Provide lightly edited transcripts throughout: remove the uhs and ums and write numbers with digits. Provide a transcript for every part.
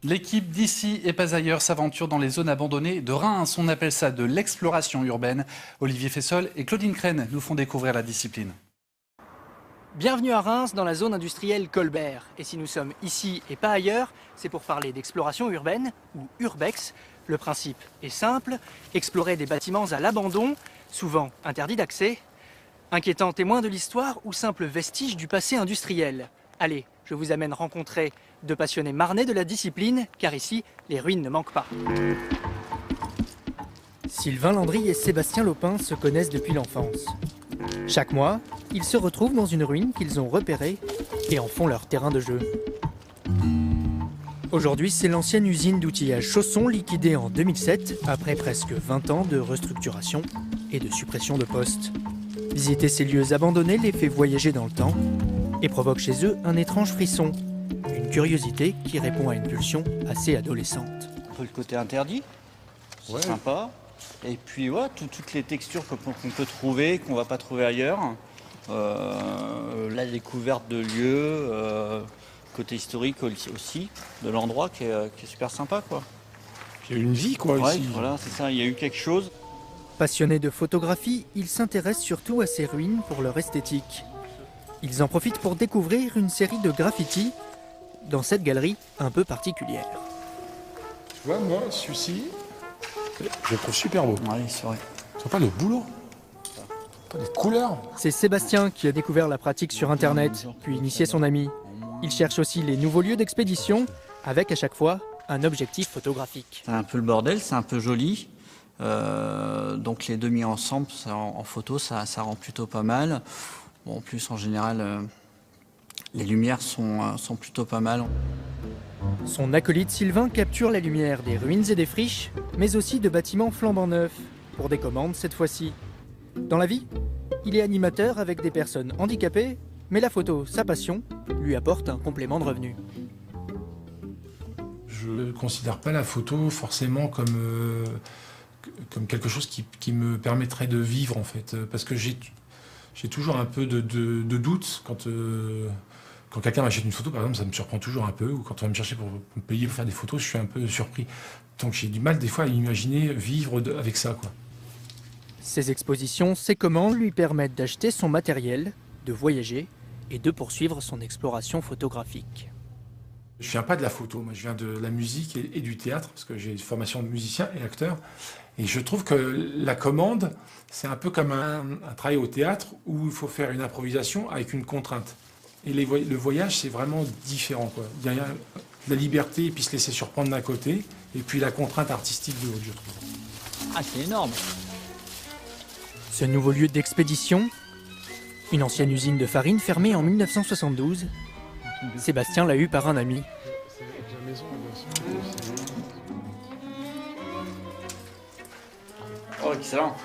L'équipe d'ici et pas ailleurs s'aventure dans les zones abandonnées de Reims. On appelle ça de l'exploration urbaine. Olivier Fessol et Claudine Crène nous font découvrir la discipline. Bienvenue à Reims dans la zone industrielle Colbert. Et si nous sommes ici et pas ailleurs, c'est pour parler d'exploration urbaine ou urbex. Le principe est simple, explorer des bâtiments à l'abandon, souvent interdits d'accès, inquiétants témoins de l'histoire ou simples vestiges du passé industriel. Allez, je vous amène rencontrer deux passionnés marnais de la discipline, car ici, les ruines ne manquent pas. Sylvain Landry et Sébastien Lopin se connaissent depuis l'enfance. Chaque mois, ils se retrouvent dans une ruine qu'ils ont repérée et en font leur terrain de jeu. Aujourd'hui, c'est l'ancienne usine d'outillage Chausson liquidée en 2007, après presque 20 ans de restructuration et de suppression de postes. Visiter ces lieux abandonnés les fait voyager dans le temps et provoque chez eux un étrange frisson, une curiosité qui répond à une pulsion assez adolescente. Un peu le côté interdit, c'est sympa. Et puis ouais, toutes les textures qu'on peut trouver, qu'on va pas trouver ailleurs. La découverte de lieux, côté historique aussi, de l'endroit qui est super sympa, quoi. Il y a eu une vie, quoi, Ouais, ici. voilà, c'est ça, il y a eu quelque chose. Passionnés de photographie, ils s'intéressent surtout à ces ruines pour leur esthétique. Ils en profitent pour découvrir une série de graffitis dans cette galerie un peu particulière. Tu vois, moi, celui-ci, je le trouve super beau. Oui, c'est vrai. Tu vois pas le boulot? Pas les couleurs? C'est Sébastien qui a découvert la pratique sur Internet, puis initié son ami. Il cherche aussi les nouveaux lieux d'expédition, avec à chaque fois un objectif photographique. C'est un peu le bordel, c'est un peu joli. Donc les deux mis ensemble, en photo, ça rend plutôt pas mal. Bon, en plus, en général, les lumières sont plutôt pas mal. Son acolyte Sylvain capture la lumière des ruines et des friches, mais aussi de bâtiments flambant neufs, pour des commandes cette fois-ci. Dans la vie, il est animateur avec des personnes handicapées, mais la photo, sa passion, lui apporte un complément de revenu. Je ne considère pas la photo forcément comme quelque chose qui me permettrait de vivre, en fait. Parce que j'ai toujours un peu de doute quand quelqu'un m'achète une photo, par exemple, ça me surprend toujours un peu. Ou quand on va me chercher pour me payer pour faire des photos, je suis un peu surpris. Donc j'ai du mal des fois à imaginer vivre avec ça, quoi. Ces expositions, ces commandes lui permettent d'acheter son matériel, de voyager et de poursuivre son exploration photographique. Je viens pas de la photo, moi je viens de la musique et du théâtre, parce que j'ai une formation de musicien et acteur. Et je trouve que la commande, c'est un peu comme un travail au théâtre où il faut faire une improvisation avec une contrainte. Et le voyage, c'est vraiment différent, quoi. Il y a la liberté et puis se laisser surprendre d'un côté, et puis la contrainte artistique de l'autre, je trouve. Ah, c'est énorme. Ce nouveau lieu d'expédition, une ancienne usine de farine fermée en 1972, Sébastien l'a eu par un ami. Oh, excellent.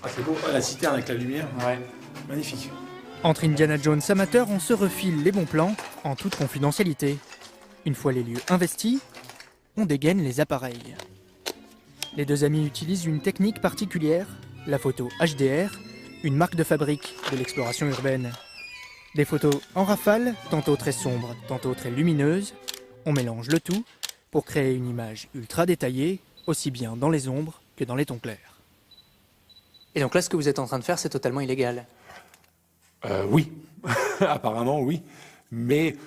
Ah, c'est beau, la citerne avec la lumière, Ouais. magnifique. Entre Indiana Jones amateurs, on se refile les bons plans en toute confidentialité. Une fois les lieux investis, on dégaine les appareils. Les deux amis utilisent une technique particulière, la photo HDR, une marque de fabrique de l'exploration urbaine. Des photos en rafale, tantôt très sombres, tantôt très lumineuses. On mélange le tout pour créer une image ultra détaillée, aussi bien dans les ombres que dans les tons clairs. Et donc là, ce que vous êtes en train de faire, c'est totalement illégal. Oui, apparemment oui. Mais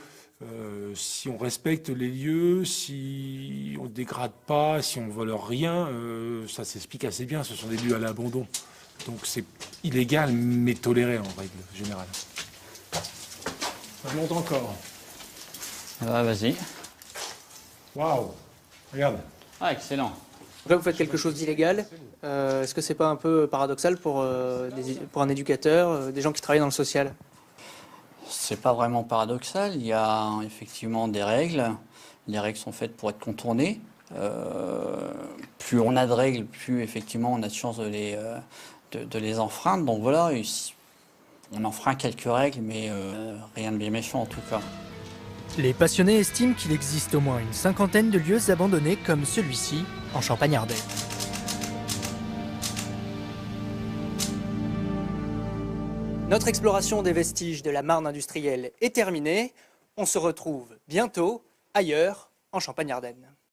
si on respecte les lieux, si on ne dégrade pas, si on ne vole rien, ça s'explique assez bien. Ce sont des lieux à l'abandon. Donc c'est illégal, mais toléré en règle générale. Ça monte encore. Ah, vas-y. Waouh! Regarde. Ah, excellent. Donc là, vous faites quelque chose d'illégal. Est-ce que c'est pas un peu paradoxal pour un éducateur, des gens qui travaillent dans le social? C'est pas vraiment paradoxal. Il y a effectivement des règles. Les règles sont faites pour être contournées. Plus on a de règles, plus effectivement on a de chances de les enfreindre. Donc voilà, on enfreint quelques règles, mais rien de bien méchant en tout cas. Les passionnés estiment qu'il existe au moins une cinquantaine de lieux abandonnés comme celui-ci, en Champagne-Ardenne. Notre exploration des vestiges de la Marne industrielle est terminée. On se retrouve bientôt, ailleurs en Champagne-Ardenne.